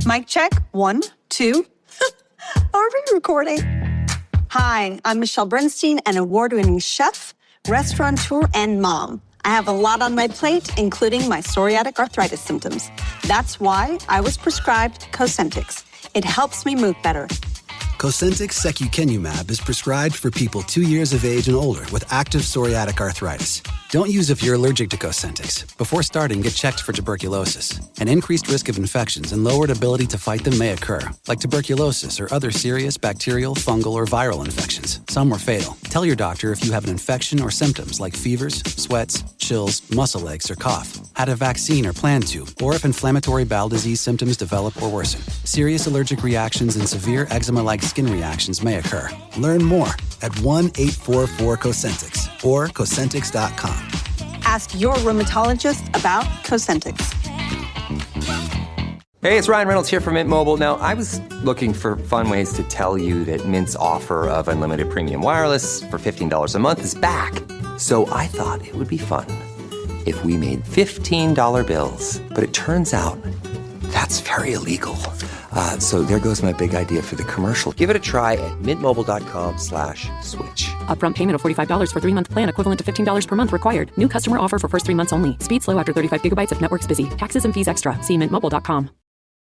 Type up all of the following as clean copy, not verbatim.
Mic check. 1, 2. Are we recording? Hi, I'm Michelle Bernstein, an award-winning chef, restaurateur, and mom. I have a lot on my plate, including my psoriatic arthritis symptoms. That's why I was prescribed Cosentyx. It helps me move better. Cosentyx secukinumab is prescribed for people 2 years of age and older with active psoriatic arthritis. Don't use if you're allergic to Cosentyx. Before starting, get checked for tuberculosis. An increased risk of infections and lowered ability to fight them may occur, like tuberculosis or other serious bacterial, fungal, or viral infections. Some were fatal. Tell your doctor if you have an infection or symptoms like fevers, sweats, chills, muscle aches, or cough, had a vaccine or plan to, or if inflammatory bowel disease symptoms develop or worsen. Serious allergic reactions and severe eczema-like skin reactions may occur. Learn more at 1-844-COSENTYX or Cosentyx.com. Ask your rheumatologist about Cosentyx. Hey, it's Ryan Reynolds here from Mint Mobile. Now, I was looking for fun ways to tell you that Mint's offer of unlimited premium wireless for $15 a month is back. So I thought it would be fun if we made $15 bills. But it turns out that's very illegal. So there goes my big idea for the commercial. Give it a try at mintmobile.com/switch. Upfront payment of $45 for 3-month plan, equivalent to $15 per month required. New customer offer for first 3 months only. Speed slow after 35 gigabytes if network's busy. Taxes and fees extra. See mintmobile.com.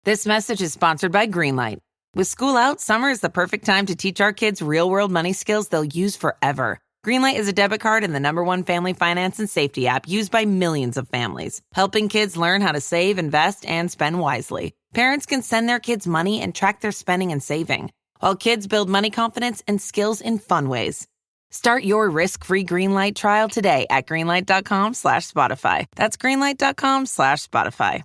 This message is sponsored by Greenlight. With school out, summer is the perfect time to teach our kids real-world money skills they'll use forever. Greenlight is a debit card and the #1 family finance and safety app used by millions of families, helping kids learn how to save, invest, and spend wisely. Parents can send their kids money and track their spending and saving, while kids build money confidence and skills in fun ways. Start your risk-free Greenlight trial today at greenlight.com/Spotify. That's greenlight.com/Spotify.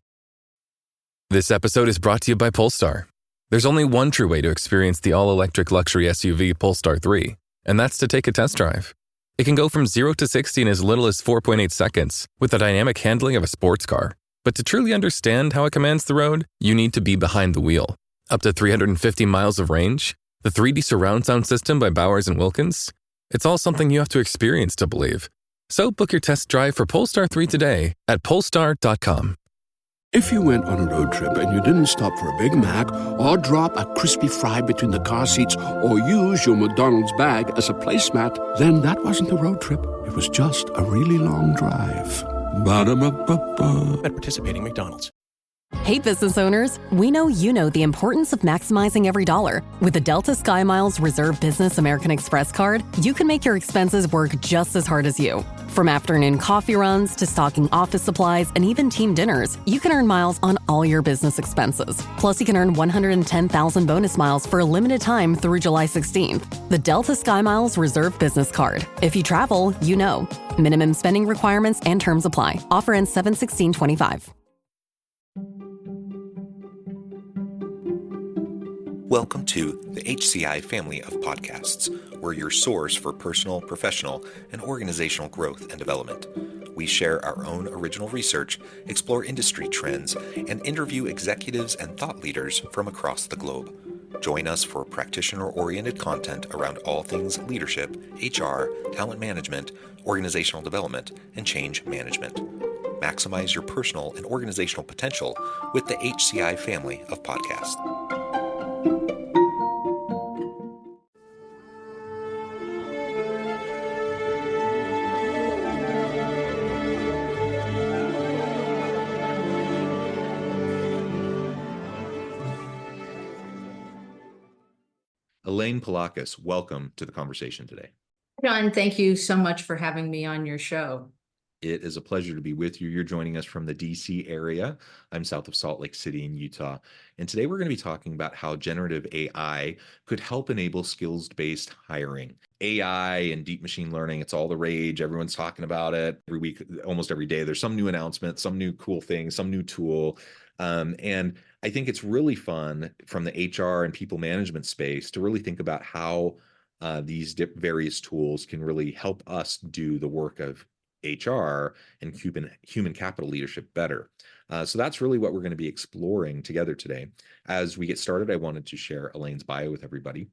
This episode is brought to you by Polestar. There's only one true way to experience the all-electric luxury SUV Polestar 3, and that's to take a test drive. It can go from 0 to 60 in as little as 4.8 seconds with the dynamic handling of a sports car. But to truly understand how it commands the road, you need to be behind the wheel. Up to 350 miles of range, the 3D surround sound system by Bowers & Wilkins. It's all something you have to experience to believe. So book your test drive for Polestar 3 today at polestar.com. If you went on a road trip and you didn't stop for a Big Mac or drop a crispy fry between the car seats or use your McDonald's bag as a placemat, then that wasn't a road trip. It was just a really long drive. Ba-da-ba-ba-ba. At participating McDonald's. Hey, business owners, we know you know the importance of maximizing every dollar. With the Delta SkyMiles Reserve Business American Express card, you can make your expenses work just as hard as you. From afternoon coffee runs to stocking office supplies and even team dinners, you can earn miles on all your business expenses. Plus, you can earn 110,000 bonus miles for a limited time through July 16th. The Delta SkyMiles Reserve Business Card. If you travel, you know. Minimum spending requirements and terms apply. Offer ends 7/16/25. Welcome to the HCI family of podcasts. We're your source for personal, professional, and organizational growth and development. We share our own original research, explore industry trends, and interview executives and thought leaders from across the globe. Join us for practitioner-oriented content around all things leadership, HR, talent management, organizational development, and change management. Maximize your personal and organizational potential with the HCI family of podcasts. Elaine Pulakos, welcome to the conversation today. John, thank you so much for having me on your show. It is a pleasure to be with you. You're joining us from the DC area. I'm south of Salt Lake City in Utah. And today we're going to be talking about how generative AI could help enable skills-based hiring. AI and deep machine learning, it's all the rage. Everyone's talking about it every week, almost every day. There's some new announcement, some new cool thing, some new tool. And I think it's really fun from the HR and people management space to really think about how these various tools can really help us do the work of HR and human capital leadership better. So that's really what we're going to be exploring together today. As we get started, I wanted to share Elaine's bio with everybody.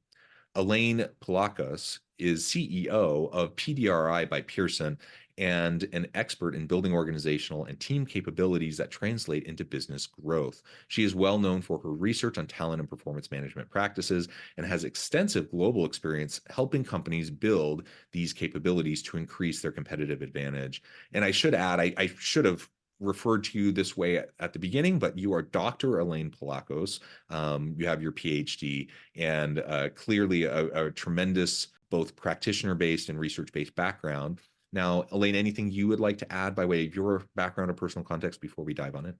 Elaine Pulakos is CEO of PDRI by Pearson, and an expert in building organizational and team capabilities that translate into business growth. She is well known for her research on talent and performance management practices and has extensive global experience helping companies build these capabilities to increase their competitive advantage. And I should add, I should have referred to you this way at the beginning, but you are Dr. Elaine Pulakos. You have your PhD, and clearly a tremendous both practitioner-based and research-based background. Now, Elaine, anything you would like to add by way of your background or personal context before we dive on it?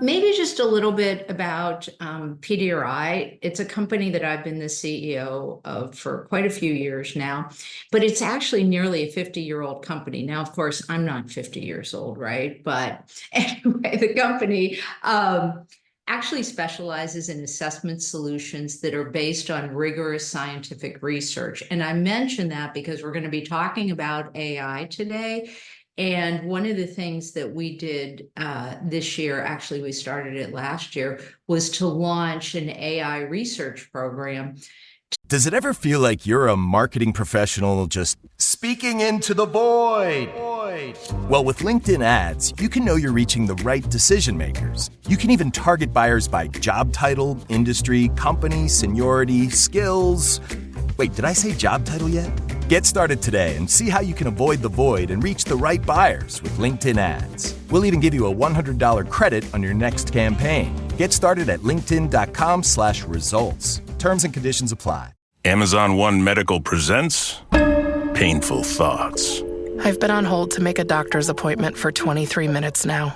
Maybe just a little bit about PDRI. It's a company that I've been the CEO of for quite a few years now, but it's actually nearly a 50-year-old company. Now, of course, I'm not 50 years old, right? But anyway, the company actually specializes in assessment solutions that are based on rigorous scientific research. And I mention that because we're going to be talking about AI today. And one of the things that we did this year, actually we started it last year, was to launch an AI research program. Does it ever feel like you're a marketing professional just speaking into the void? Well, with LinkedIn ads, you can know you're reaching the right decision makers. You can even target buyers by job title, industry, company, seniority, skills. Wait, did I say job title yet? Get started today and see how you can avoid the void and reach the right buyers with LinkedIn ads. We'll even give you a $100 credit on your next campaign. Get started at linkedin.com/results. Terms and conditions apply. Amazon One Medical presents Painful Thoughts. I've been on hold to make a doctor's appointment for 23 minutes now.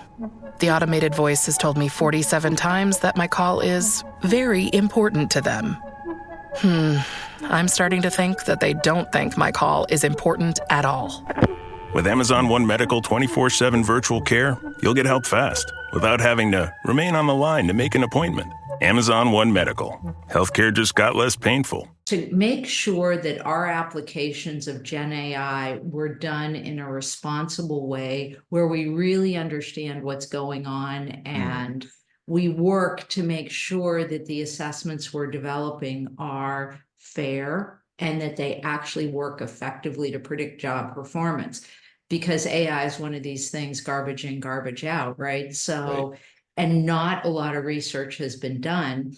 The automated voice has told me 47 times that my call is very important to them. I'm starting to think that they don't think my call is important at all. With Amazon One Medical 24/7 virtual care, you'll get help fast without having to remain on the line to make an appointment. Amazon One Medical. Healthcare just got less painful. To make sure that our applications of GenAI were done in a responsible way where we really understand what's going on and we work to make sure that the assessments we're developing are fair and that they actually work effectively to predict job performance. Because AI is one of these things, garbage in, garbage out, right? So, and not a lot of research has been done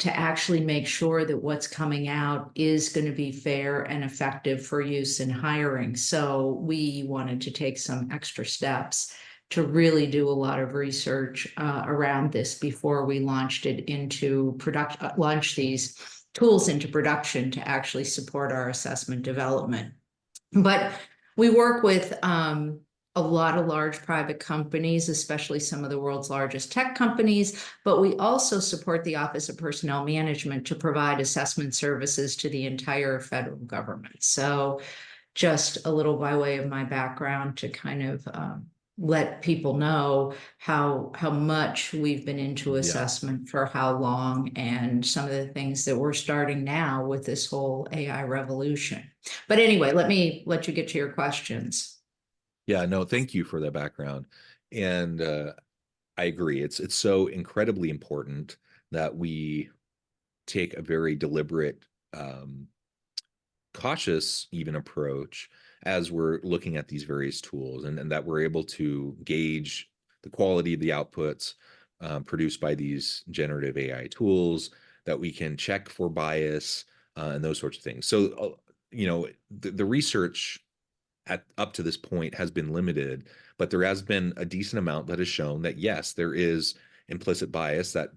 to actually make sure that what's coming out is going to be fair and effective for use in hiring. So we wanted to take some extra steps to really do a lot of research around this before we launched it into production, launch these tools into production to actually support our assessment development. But we work with a lot of large private companies, especially some of the world's largest tech companies, but we also support the Office of Personnel Management to provide assessment services to the entire federal government. So just a little by way of my background to kind of let people know how much we've been into assessment for how long and some of the things that we're starting now with this whole AI revolution. But anyway, let me let you get to your questions. Yeah, no, thank you for that background. And I agree. It's so incredibly important that we take a very deliberate, cautious even approach as we're looking at these various tools, and that we're able to gauge the quality of the outputs produced by these generative AI tools, that we can check for bias and those sorts of things. So, the research up to this point has been limited, but there has been a decent amount that has shown that, yes, there is implicit bias that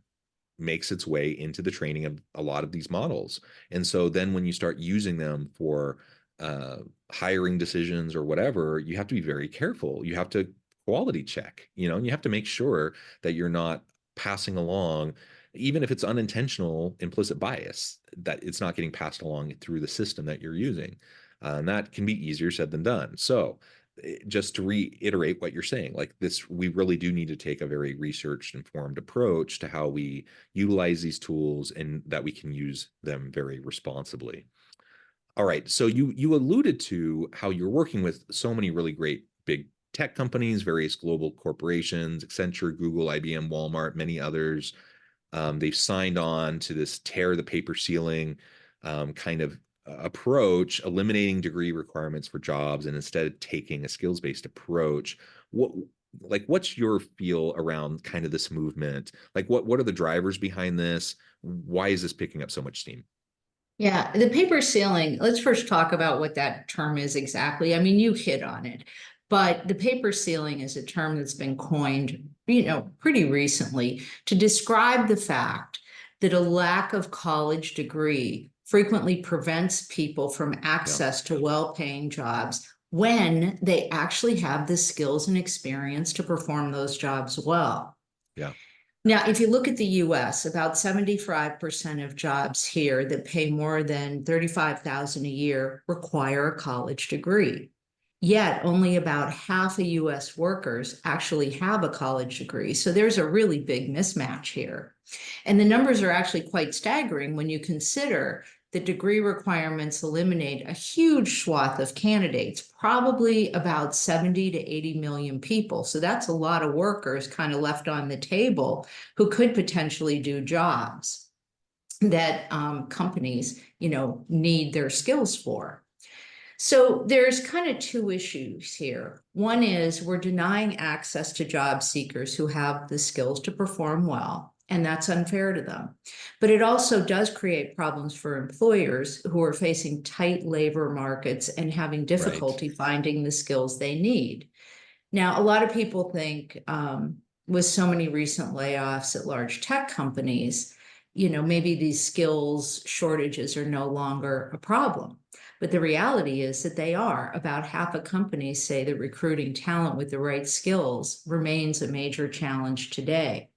makes its way into the training of a lot of these models. And so then when you start using them for hiring decisions or whatever, you have to be very careful. You have to quality check, and you have to make sure that you're not passing along, even if it's unintentional implicit bias, that it's not getting passed along through the system that you're using. And that can be easier said than done. So just to reiterate what you're saying, like this, we really do need to take a very researched, informed approach to how we utilize these tools and that we can use them very responsibly. All right, so you alluded to how you're working with so many really great big tech companies, various global corporations, Accenture, Google, IBM, Walmart, many others. They've signed on to this tear the paper ceiling kind of approach, eliminating degree requirements for jobs and instead taking a skills-based approach. What's your feel around kind of this movement? Like what are the drivers behind this? Why is this picking up so much steam? Yeah, the paper ceiling, let's first talk about what that term is exactly. I mean, you hit on it, but the paper ceiling is a term that's been coined, pretty recently to describe the fact that a lack of college degree frequently prevents people from access to well-paying jobs when they actually have the skills and experience to perform those jobs well. Yeah. Now, if you look at the US, about 75% of jobs here that pay more than $35,000 a year require a college degree. Yet only about half of US workers actually have a college degree. So there's a really big mismatch here. And the numbers are actually quite staggering when you consider the degree requirements eliminate a huge swath of candidates, probably about 70 to 80 million people. So that's a lot of workers kind of left on the table who could potentially do jobs that companies, need their skills for. So there's kind of two issues here. One is we're denying access to job seekers who have the skills to perform well, and that's unfair to them. But it also does create problems for employers who are facing tight labor markets and having difficulty finding the skills they need. Now, a lot of people think with so many recent layoffs at large tech companies, maybe these skills shortages are no longer a problem. But the reality is that they are. About half of companies say that recruiting talent with the right skills remains a major challenge today.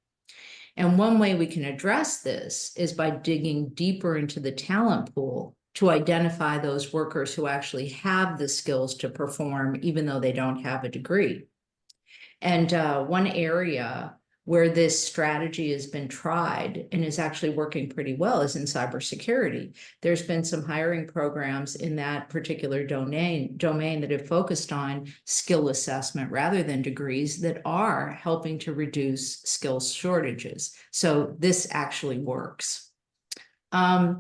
And one way we can address this is by digging deeper into the talent pool to identify those workers who actually have the skills to perform, even though they don't have a degree. And one area where this strategy has been tried and is actually working pretty well is in cybersecurity. There's been some hiring programs in that particular domain that have focused on skill assessment rather than degrees that are helping to reduce skills shortages. So this actually works. A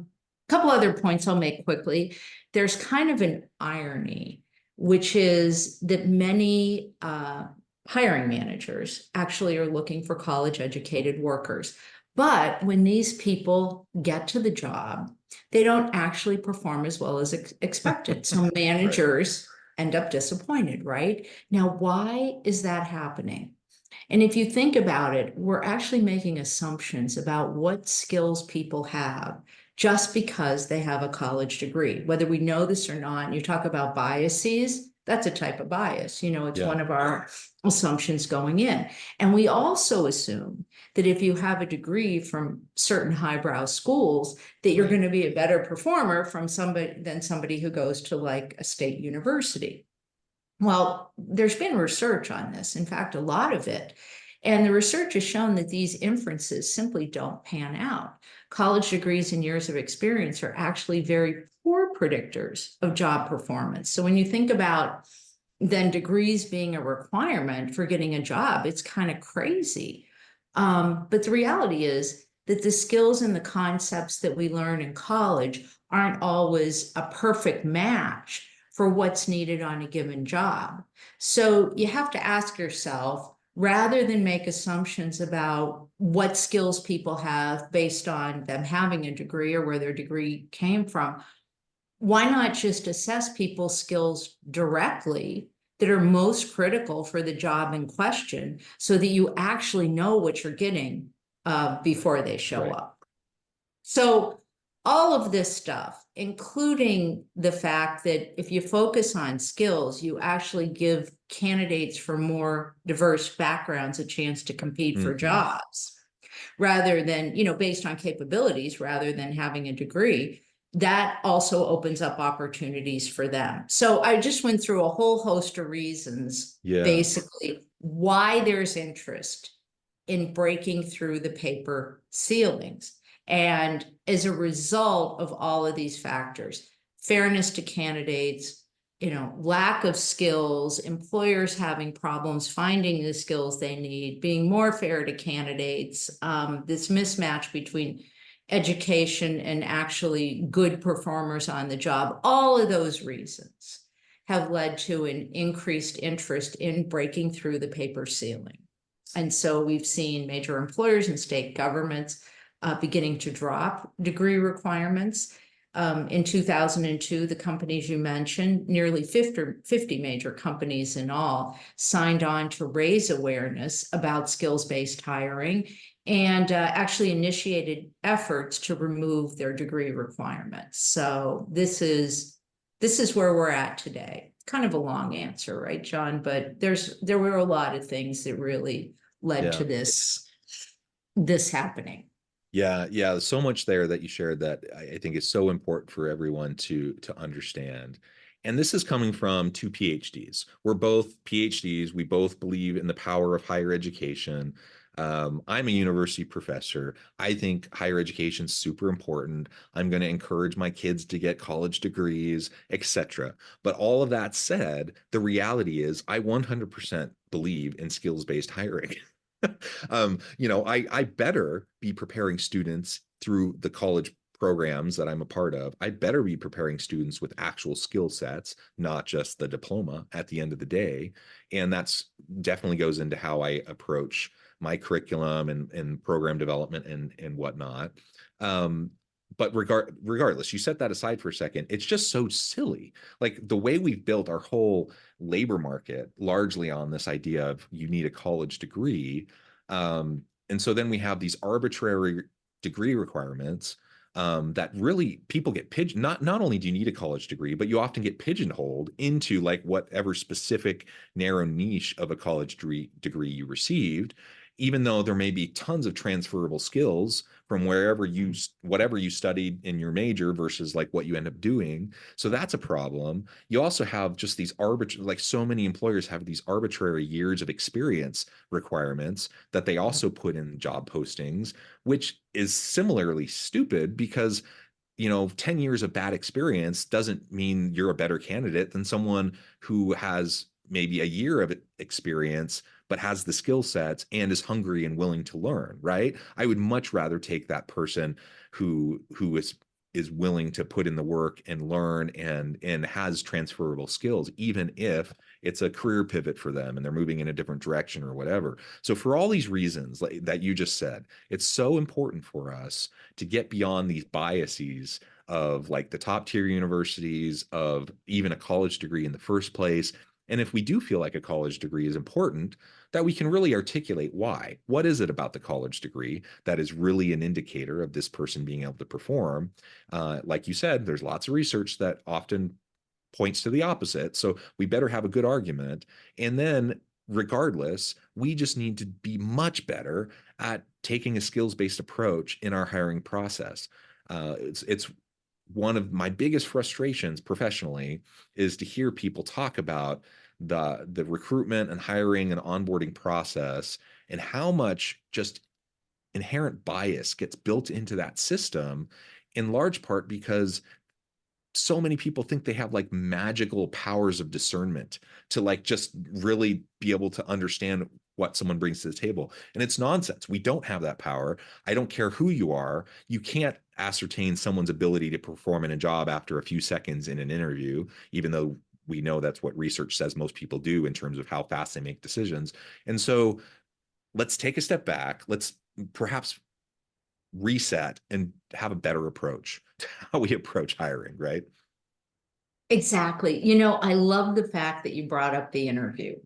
couple other points I'll make quickly. There's kind of an irony, which is that many hiring managers actually are looking for college-educated workers. But when these people get to the job, they don't actually perform as well as expected. So managers end up disappointed, right? Now, why is that happening? And if you think about it, we're actually making assumptions about what skills people have just because they have a college degree, whether we know this or not. And you talk about biases, that's a type of bias. It's one of our assumptions going in. And we also assume that if you have a degree from certain highbrow schools, that you're going to be a better performer than somebody who goes to like a state university. Well, there's been research on this, in fact, a lot of it. And the research has shown that these inferences simply don't pan out. College degrees and years of experience are actually very poor predictors of job performance. So when you think about then degrees being a requirement for getting a job, it's kind of crazy. But the reality is that the skills and the concepts that we learn in college aren't always a perfect match for what's needed on a given job. So you have to ask yourself, rather than make assumptions about what skills people have based on them having a degree or where their degree came from, why not just assess people's skills directly that are most critical for the job in question so that you actually know what you're getting before they show up? So all of this stuff, including the fact that if you focus on skills, you actually give candidates from more diverse backgrounds a chance to compete for jobs rather than, based on capabilities rather than having a degree. That also opens up opportunities for them. So I just went through a whole host of reasons, basically, why there's interest in breaking through the paper ceilings. And as a result of all of these factors, fairness to candidates, lack of skills, employers having problems finding the skills they need, being more fair to candidates, this mismatch between education and actually good performers on the job. All of those reasons have led to an increased interest in breaking through the paper ceiling. And so we've seen major employers and state governments beginning to drop degree requirements. In 2002, the companies you mentioned, nearly 50 major companies in all, signed on to raise awareness about skills-based hiring and actually initiated efforts to remove their degree requirements. So this is where we're at today. Kind of a long answer, right, John? But there were a lot of things that really led to this happening. Yeah. So much there that you shared that I think is so important for everyone to understand. And this is coming from two PhDs. We're both PhDs. We both believe in the power of higher education. I'm a university professor. I think higher education is super important. I'm going to encourage my kids to get college degrees, etc. But all of that said, the reality is I 100% believe in skills-based hiring. I better be preparing students through the college programs that I'm a part of. I better be preparing students with actual skill sets, not just the diploma at the end of the day. And that's definitely goes into how I approach my curriculum and program development and whatnot. But regardless, you set that aside for a second. It's just so silly. Like the way we've built our whole labor market largely on this idea of you need a college degree. And so then we have these arbitrary degree requirements that really people get pigeon. Not only do you need a college degree, but you often get pigeonholed into like whatever specific narrow niche of a college degree you received, even though there may be tons of transferable skills from whatever you studied in your major versus like what you end up doing. So that's a problem. You also have just these like so many employers have these arbitrary years of experience requirements that they also put in job postings, which is similarly stupid because 10 years of bad experience doesn't mean you're a better candidate than someone who has maybe a year of experience but has the skill sets and is hungry and willing to learn, right? I would much rather take that person who is willing to put in the work and learn and has transferable skills, even if it's a career pivot for them and they're moving in a different direction or whatever. So for all these reasons that you just said, it's so important for us to get beyond these biases of like the top tier universities, of even a college degree in the first place. And if we do feel like a college degree is important, that we can really articulate why. What is it about the college degree that is really an indicator of this person being able to perform? Like you said, there's lots of research that often points to the opposite. So we better have a good argument. And then regardless, we just need to be much better at taking a skills-based approach in our hiring process. It's one of my biggest frustrations professionally is to hear people talk about the recruitment and hiring and onboarding process and how much just inherent bias gets built into that system, in large part because so many people think they have like magical powers of discernment to like just really be able to understand what someone brings to the table. And it's nonsense. We don't have that power. I don't care who you are. You can't ascertain someone's ability to perform in a job after a few seconds in an interview, even though we know that's what research says most people do in terms of how fast they make decisions. And so let's take a step back. Let's perhaps reset and have a better approach to how we approach hiring, right? Exactly. I love the fact that you brought up the interview,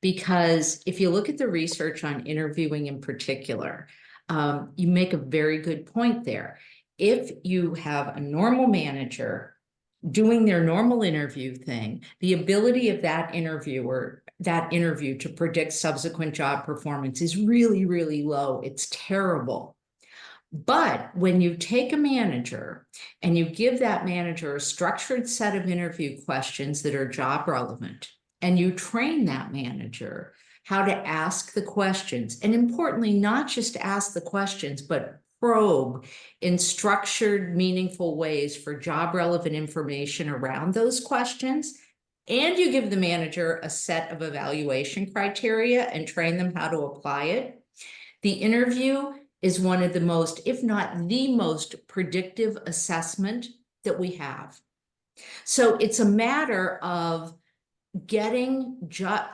because if you look at the research on interviewing in particular, you make a very good point there. If you have a normal manager doing their normal interview thing, the ability of that interview to predict subsequent job performance is really, really low. It's terrible. But when you take a manager and you give that manager a structured set of interview questions that are job relevant, and you train that manager how to ask the questions, and importantly, not just ask the questions, but probe in structured, meaningful ways for job relevant information around those questions, and you give the manager a set of evaluation criteria and train them how to apply it, the interview is one of the most, if not the most predictive assessment that we have. So it's a matter of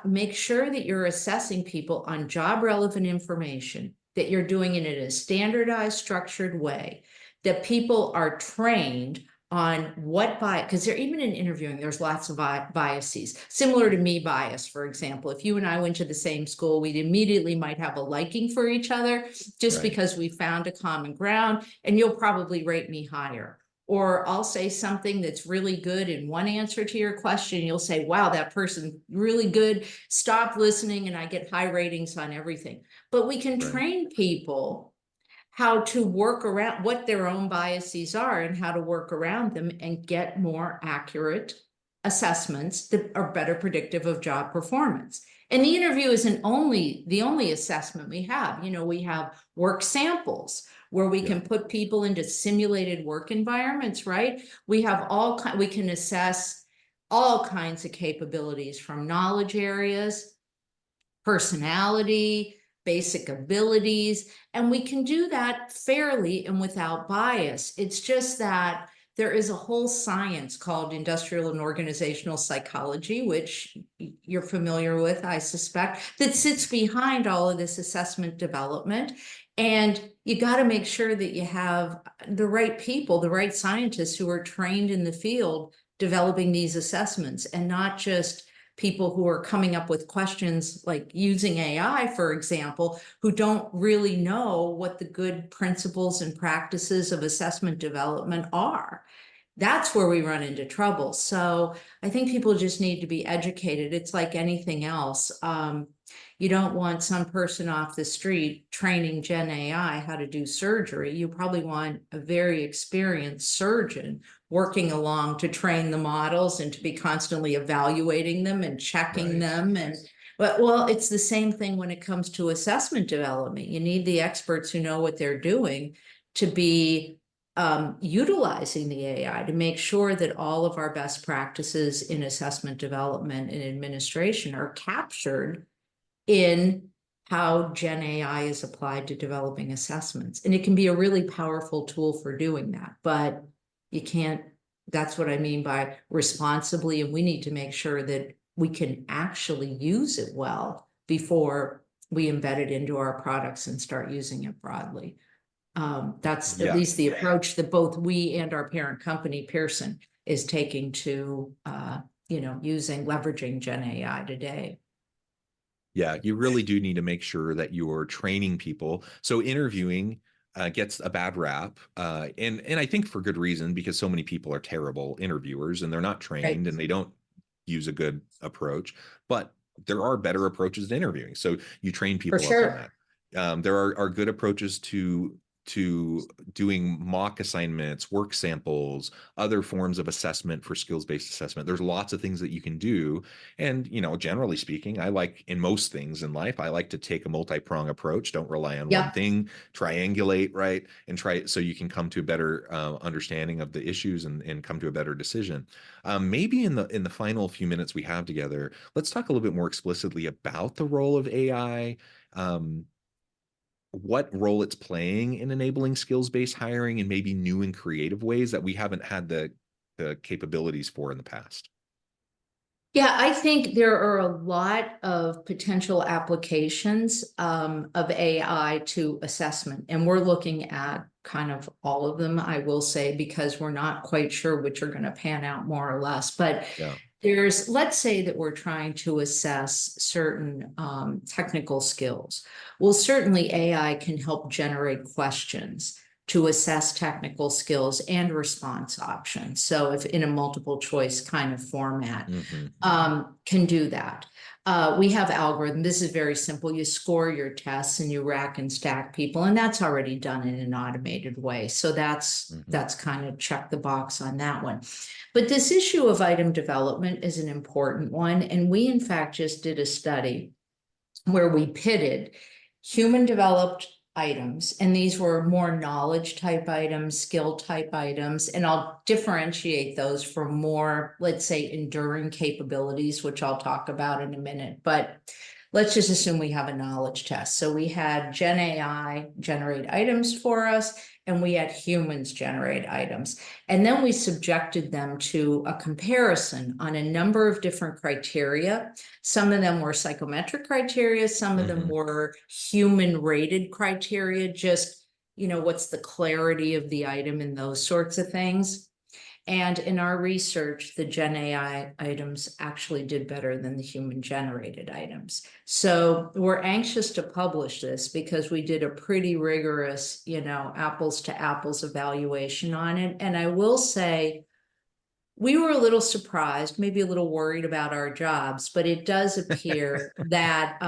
make sure that you're assessing people on job relevant information, that you're doing it in a standardized, structured way, that people are trained on what bias, because even in interviewing, there's lots of biases, similar to me bias, for example. If you and I went to the same school, we'd immediately might have a liking for each other just because we found a common ground, and you'll probably rate me higher. Or I'll say something that's really good in one answer to your question. You'll say, wow, that person's really good. Stop listening. And I get high ratings on everything. But we can train people how to work around what their own biases are and how to work around them and get more accurate assessments that are better predictive of job performance. And the interview isn't the only assessment we have. We have work samples where we can put people into simulated work environments, right? We can assess all kinds of capabilities, from knowledge areas, personality, basic abilities, and we can do that fairly and without bias. It's just that there is a whole science called industrial and organizational psychology, which you're familiar with, I suspect, that sits behind all of this assessment development. And you got to make sure that you have the right people, the right scientists who are trained in the field developing these assessments, and not just people who are coming up with questions like using AI, for example, who don't really know what the good principles and practices of assessment development are. That's where we run into trouble. So I think people just need to be educated. It's like anything else. You don't want some person off the street training GenAI how to do surgery. You probably want a very experienced surgeon working along to train the models and to be constantly evaluating them and checking them. Well, it's the same thing when it comes to assessment development. You need the experts who know what they're doing to be utilizing the AI to make sure that all of our best practices in assessment development and administration are captured in how GenAI is applied to developing assessments. And it can be a really powerful tool for doing that, but you can't, that's what I mean by responsibly, and we need to make sure that we can actually use it well before we embed it into our products and start using it broadly. That's at least the approach that both we and our parent company, Pearson, is taking to, leveraging GenAI today. Yeah, you really do need to make sure that you're training people. So interviewing gets a bad rap, and I think for good reason, because so many people are terrible interviewers and they're not trained and they don't use a good approach. But there are better approaches to interviewing. So you train people up on that. There are good approaches to doing mock assignments, work samples, other forms of assessment for skills-based assessment. There's lots of things that you can do. And, generally speaking, in most things in life, I like to take a multi-prong approach. Don't rely on one thing, triangulate, right? And try so you can come to a better understanding of the issues and come to a better decision. Maybe in the final few minutes we have together, let's talk a little bit more explicitly about the role of AI, what role it's playing in enabling skills-based hiring in maybe new and creative ways that we haven't had the capabilities for in the past. Yeah, I think there are a lot of potential applications of AI to assessment, and we're looking at kind of all of them, I will say, because we're not quite sure which are going to pan out more or less. But let's say that we're trying to assess certain technical skills. Well, certainly AI can help generate questions to assess technical skills and response options. So if in a multiple choice kind of format, can do that. We have algorithm. This is very simple. You score your tests and you rack and stack people, and that's already done in an automated way. So that's kind of check the box on that one. But this issue of item development is an important one. And we, in fact, just did a study where we pitted human developed items, and these were more knowledge type items, skill type items, and I'll differentiate those from more, let's say, enduring capabilities, which I'll talk about in a minute. But let's just assume we have a knowledge test. So we had GenAI generate items for us, and we had humans generate items. And then we subjected them to a comparison on a number of different criteria. Some of them were psychometric criteria, some of them were human rated criteria, just, what's the clarity of the item and those sorts of things. And in our research, the GenAI items actually did better than the human-generated items. So we're anxious to publish this because we did a pretty rigorous, apples to apples evaluation on it. And I will say, we were a little surprised, maybe a little worried about our jobs, but it does appear that,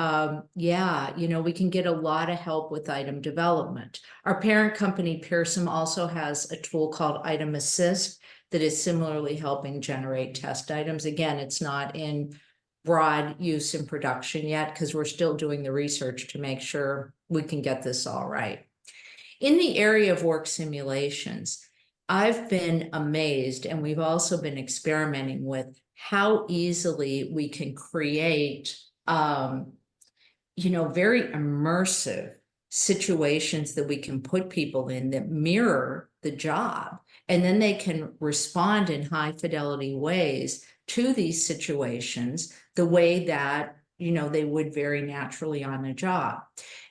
we can get a lot of help with item development. Our parent company, Pearson, also has a tool called Item Assist that is similarly helping generate test items. Again, it's not in broad use in production yet because we're still doing the research to make sure we can get this all right. In the area of work simulations, I've been amazed, and we've also been experimenting with how easily we can create, very immersive situations that we can put people in that mirror the job. And then they can respond in high fidelity ways to these situations the way that, they would very naturally on a job.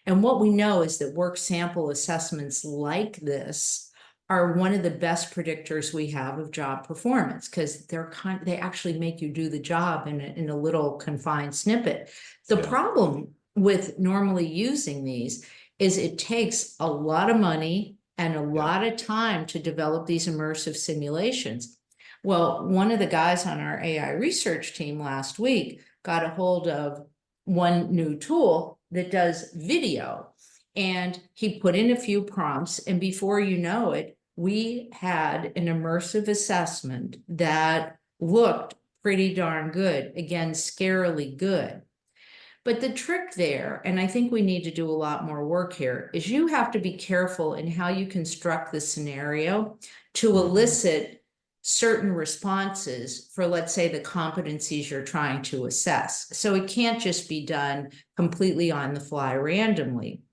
And what we know is that work sample assessments like this are one of the best predictors we have of job performance because they actually make you do the job in a little confined snippet. The problem with normally using these is it takes a lot of money and a lot of time to develop these immersive simulations. Well, one of the guys on our AI research team last week got a hold of one new tool that does video, and he put in a few prompts, and before you know it, we had an immersive assessment that looked pretty darn good. Again, scarily good. But the trick there, and I think we need to do a lot more work here, is you have to be careful in how you construct the scenario to elicit certain responses for, let's say, the competencies you're trying to assess. So it can't just be done completely on the fly randomly.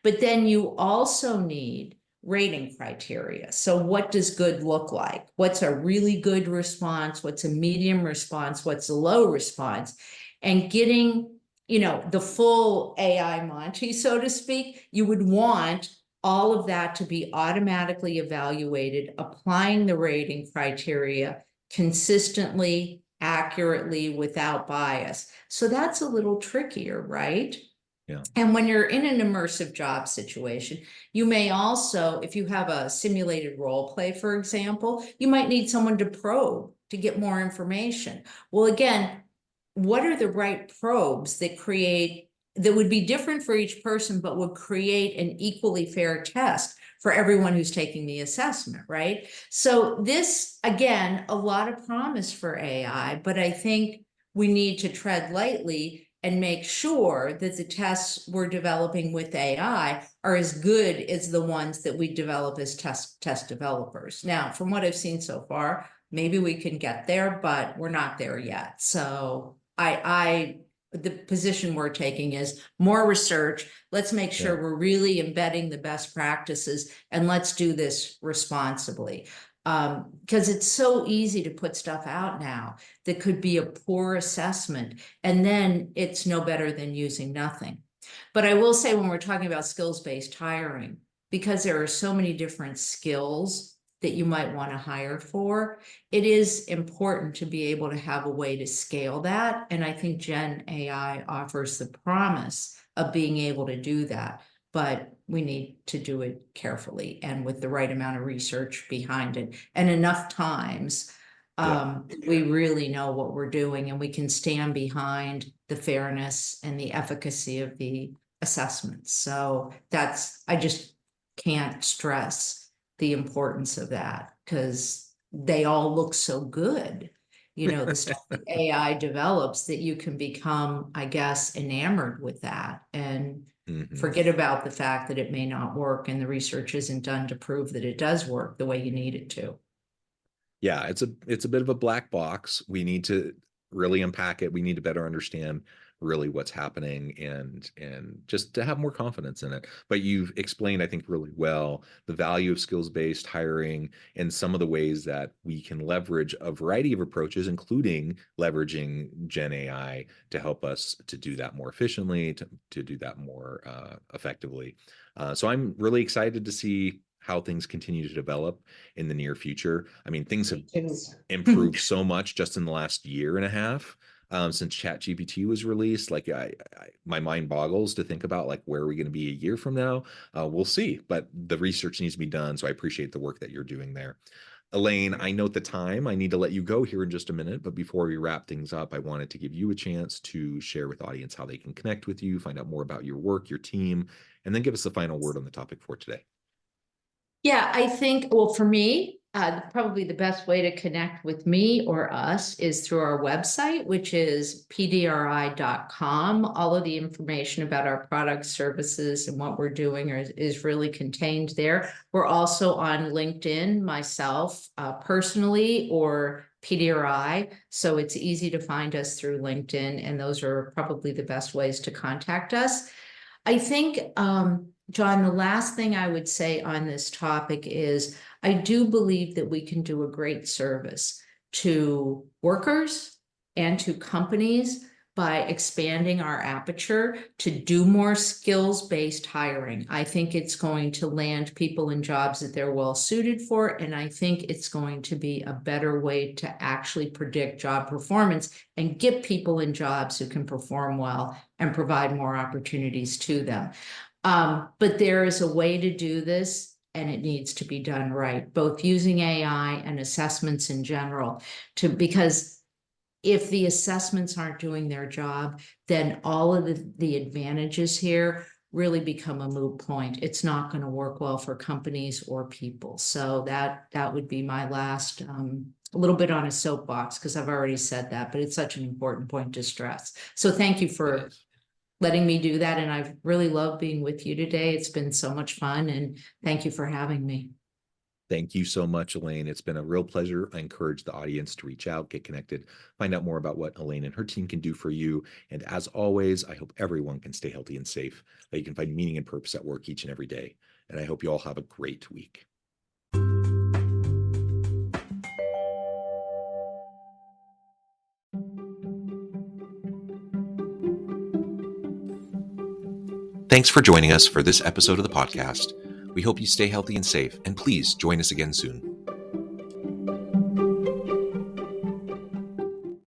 But then you also need rating criteria. So what does good look like? What's a really good response? What's a medium response? What's a low response? And getting the full AI Monty, so to speak, you would want all of that to be automatically evaluated, applying the rating criteria consistently, accurately, without bias. So that's a little trickier, right? Yeah. And when you're in an immersive job situation, you may also, if you have a simulated role play, for example, you might need someone to probe to get more information. Well, again, what are the right probes that would be different for each person, but would create an equally fair test for everyone who's taking the assessment, right? So this, again, a lot of promise for AI, but I think we need to tread lightly and make sure that the tests we're developing with AI are as good as the ones that we develop as test developers. Now, from what I've seen so far, maybe we can get there, but we're not there yet. So the position we're taking is more research. Let's make sure we're really embedding the best practices, and let's do this responsibly. Because it's so easy to put stuff out now that could be a poor assessment, and then it's no better than using nothing. But I will say, when we're talking about skills-based hiring, because there are so many different skills that you might want to hire for, it is important to be able to have a way to scale that. And I think GenAI offers the promise of being able to do that, but we need to do it carefully and with the right amount of research behind it. And enough times, we really know what we're doing, and we can stand behind the fairness and the efficacy of the assessments. So I just can't stress the importance of that, because they all look so good, the stuff that AI develops, that you can become, I guess, enamored with that and forget about the fact that it may not work, and the research isn't done to prove that it does work the way you need it to. Yeah, it's a bit of a black box. We need to really unpack it. We need to better understand really what's happening and just to have more confidence in it. But you've explained, I think, really well the value of skills-based hiring and some of the ways that we can leverage a variety of approaches, including leveraging Gen AI to help us to do that more efficiently, to do that more effectively. So I'm really excited to see how things continue to develop in the near future. I mean, things have improved so much just in the last year and a half since ChatGPT was released. Like, my mind boggles to think about like where are we going to be a year from now. We'll see, but the research needs to be done. So I appreciate the work that you're doing there. Elaine, I note the time. I need to let you go here in just a minute, but before we wrap things up, I wanted to give you a chance to share with the audience how they can connect with you, find out more about your work, your team, and then give us the final word on the topic for today. Yeah, I think, well, for me, probably the best way to connect with me or us is through our website, which is pdri.com. All of the information about our products, services, and what we're doing is really contained there. We're also on LinkedIn, myself personally, or PDRI. So it's easy to find us through LinkedIn, and those are probably the best ways to contact us. I think, John, the last thing I would say on this topic is I do believe that we can do a great service to workers and to companies by expanding our aperture to do more skills-based hiring. I think it's going to land people in jobs that they're well suited for, and I think it's going to be a better way to actually predict job performance and get people in jobs who can perform well and provide more opportunities to them. But there is a way to do this, and it needs to be done right, both using AI and assessments in general, because if the assessments aren't doing their job, then all of the advantages here really become a moot point. It's not going to work well for companies or people. So that would be my last a little bit on a soapbox, because I've already said that, but it's such an important point to stress. So thank you for letting me do that. And I've really loved being with you today. It's been so much fun, and thank you for having me. Thank you so much, Elaine. It's been a real pleasure. I encourage the audience to reach out, get connected, find out more about what Elaine and her team can do for you. And as always, I hope everyone can stay healthy and safe, that you can find meaning and purpose at work each and every day. And I hope you all have a great week. Thanks for joining us for this episode of the podcast. We hope you stay healthy and safe, and please join us again soon.